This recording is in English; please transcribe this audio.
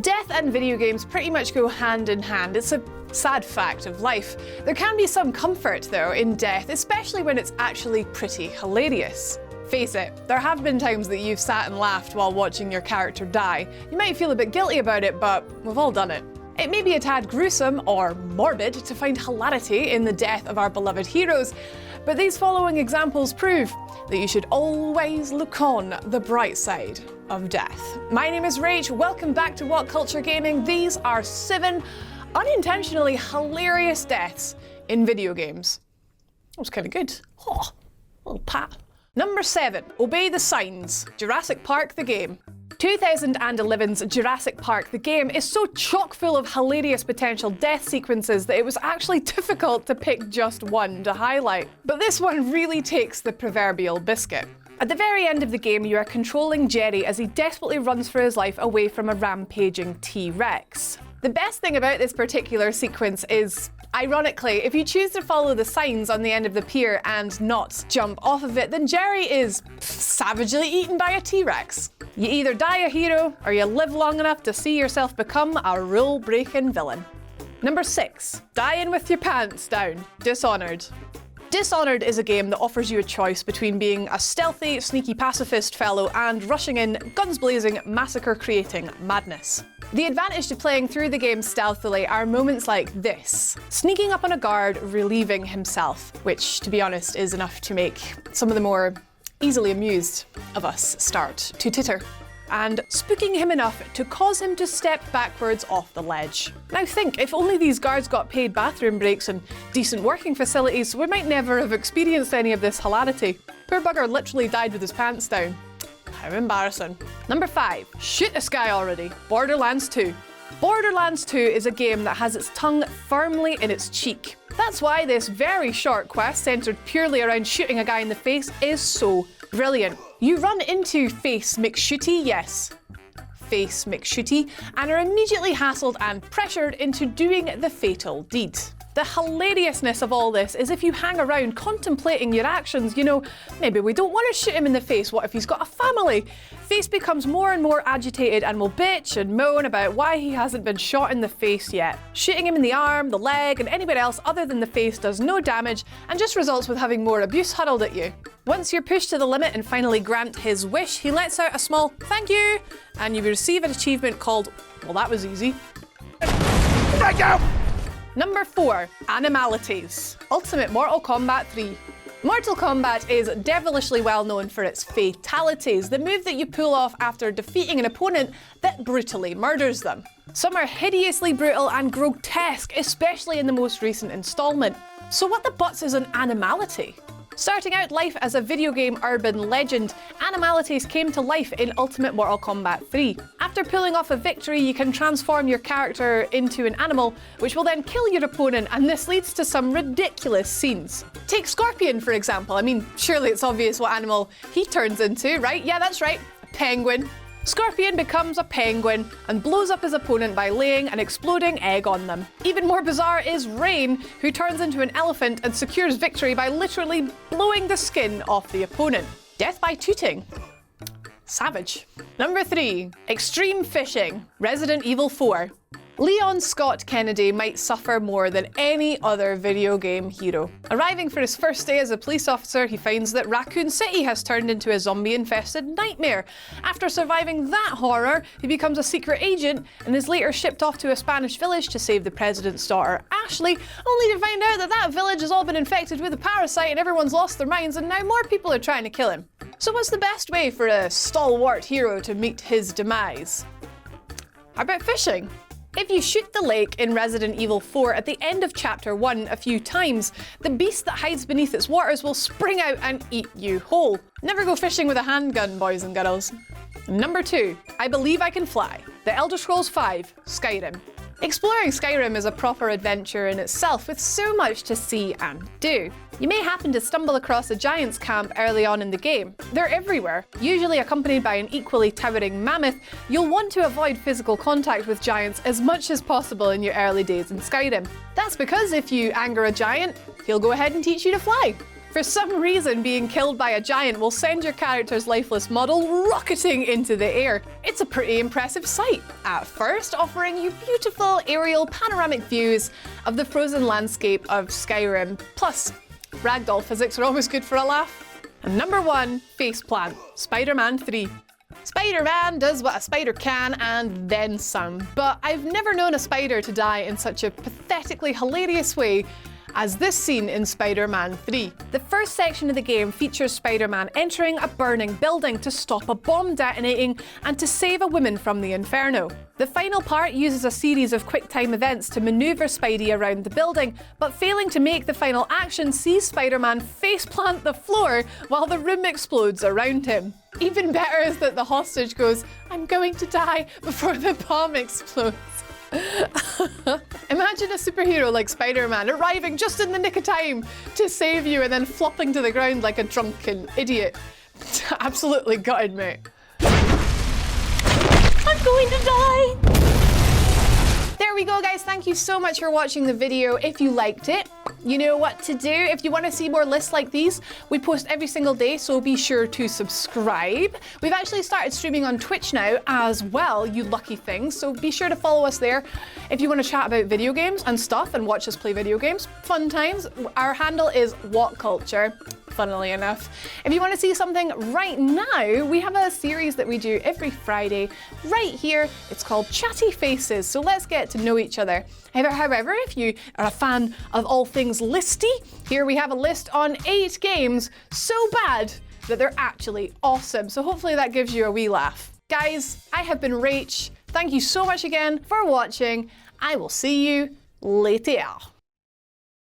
Death and video games pretty much go hand in hand. It's a sad fact of life. There can be some comfort, though, in death, especially when it's actually pretty hilarious. Face it, there have been times that you've sat and laughed while watching your character die. You might feel a bit guilty about it, but we've all done it. It may be a tad gruesome or morbid to find hilarity in the death of our beloved heroes, but these following examples prove that you should always look on the bright side of death. My name is Rach, welcome back to What Culture Gaming. These are 7 unintentionally hilarious deaths in video games. That was kind of good. Oh, a little pat. Number 7, Obey the Signs, Jurassic Park the game. 2011's Jurassic Park the game is so chock full of hilarious potential death sequences that it was actually difficult to pick just one to highlight. But this one really takes the proverbial biscuit. At the very end of the game, you are controlling Jerry as he desperately runs for his life away from a rampaging T-Rex. The best thing about this particular sequence is, ironically, if you choose to follow the signs on the end of the pier and not jump off of it, then Jerry is savagely eaten by a T-Rex. You either die a hero, or you live long enough to see yourself become a rule-breaking villain. Number 6, Dying with your pants down, Dishonored. Dishonored is a game that offers you a choice between being a stealthy, sneaky pacifist fellow and rushing in, guns blazing, massacre-creating madness. The advantage to playing through the game stealthily are moments like this. Sneaking up on a guard, relieving himself, which, to be honest, is enough to make some of the more easily amused of us start to titter. And spooking him enough to cause him to step backwards off the ledge. Now think, if only these guards got paid bathroom breaks and decent working facilities, we might never have experienced any of this hilarity. Poor bugger literally died with his pants down. How embarrassing. Number 5, Shoot this guy already, Borderlands 2. Borderlands 2 is a game that has its tongue firmly in its cheek. That's why this very short quest, centered purely around shooting a guy in the face, is so brilliant. You run into Face McShooty, yes, Face McShooty, and are immediately hassled and pressured into doing the fatal deed. The hilariousness of all this is if you hang around contemplating your actions, you know, maybe we don't want to shoot him in the face, what if he's got a family? Face becomes more and more agitated and will bitch and moan about why he hasn't been shot in the face yet. Shooting him in the arm, the leg, and anywhere else other than the face does no damage and just results with having more abuse hurled at you. Once you're pushed to the limit and finally grant his wish, he lets out a small "thank you," and you receive an achievement called, well, that was easy. Thank you! Number 4, Animalities, Ultimate Mortal Kombat 3. Mortal Kombat is devilishly well known for its fatalities, the move that you pull off after defeating an opponent that brutally murders them. Some are hideously brutal and grotesque, especially in the most recent installment. So what the butts is an Animality? Starting out life as a video game urban legend, Animalities came to life in Ultimate Mortal Kombat 3. After pulling off a victory, you can transform your character into an animal, which will then kill your opponent, and this leads to some ridiculous scenes. Take Scorpion, for example. I mean, surely it's obvious what animal he turns into, right? Yeah, that's right, a penguin. Scorpion becomes a penguin and blows up his opponent by laying an exploding egg on them. Even more bizarre is Rain, who turns into an elephant and secures victory by literally blowing the skin off the opponent. Death by tooting. Savage. Number 3, Extreme Fishing, Resident Evil 4. Leon Scott Kennedy might suffer more than any other video game hero. Arriving for his first day as a police officer, he finds that Raccoon City has turned into a zombie-infested nightmare. After surviving that horror, he becomes a secret agent and is later shipped off to a Spanish village to save the president's daughter, Ashley, only to find out that that village has all been infected with a parasite and everyone's lost their minds and now more people are trying to kill him. So what's the best way for a stalwart hero to meet his demise? How about fishing? If you shoot the lake in Resident Evil 4 at the end of Chapter 1 a few times, the beast that hides beneath its waters will spring out and eat you whole. Never go fishing with a handgun, boys and girls. Number 2, I Believe I Can Fly, The Elder Scrolls V, Skyrim. Exploring Skyrim is a proper adventure in itself, with so much to see and do. You may happen to stumble across a giant's camp early on in the game. They're everywhere, usually accompanied by an equally towering mammoth. You'll want to avoid physical contact with giants as much as possible in your early days in Skyrim. That's because if you anger a giant, he'll go ahead and teach you to fly. For some reason, being killed by a giant will send your character's lifeless model rocketing into the air. It's a pretty impressive sight, at first offering you beautiful aerial panoramic views of the frozen landscape of Skyrim. Plus, ragdoll physics are always good for a laugh. And number 1, faceplant, SpiderMan 3. Spider-Man does what a spider can and then some, but I've never known a spider to die in such a pathetically hilarious way as this scene in Spider-Man 3. The first section of the game features Spider-Man entering a burning building to stop a bomb detonating and to save a woman from the inferno. The final part uses a series of quick-time events to maneuver Spidey around the building, but failing to make the final action sees Spider-Man faceplant the floor while the room explodes around him. Even better is that the hostage goes, "I'm going to die," before the bomb explodes. Imagine a superhero like Spider-Man arriving just in the nick of time to save you and then flopping to the ground like a drunken idiot. Absolutely gutted, mate. I'm going to die! There we go, guys. Thank you so much for watching the video. If you liked it, you know what to do. If you want to see more lists like these, we post every single day, so be sure to subscribe. We've actually started streaming on Twitch now as well, you lucky things, so be sure to follow us there. If you want to chat about video games and stuff and watch us play video games, fun times, our handle is WhatCulture. Funnily enough. If you want to see something right now, we have a series that we do every Friday right here. It's called Chatty Faces, so let's get to know each other. However, if you are a fan of all things listy, here we have a list on 8 games so bad that they're actually awesome. So hopefully that gives you a wee laugh. Guys, I have been Rach. Thank you so much again for watching. I will see you later.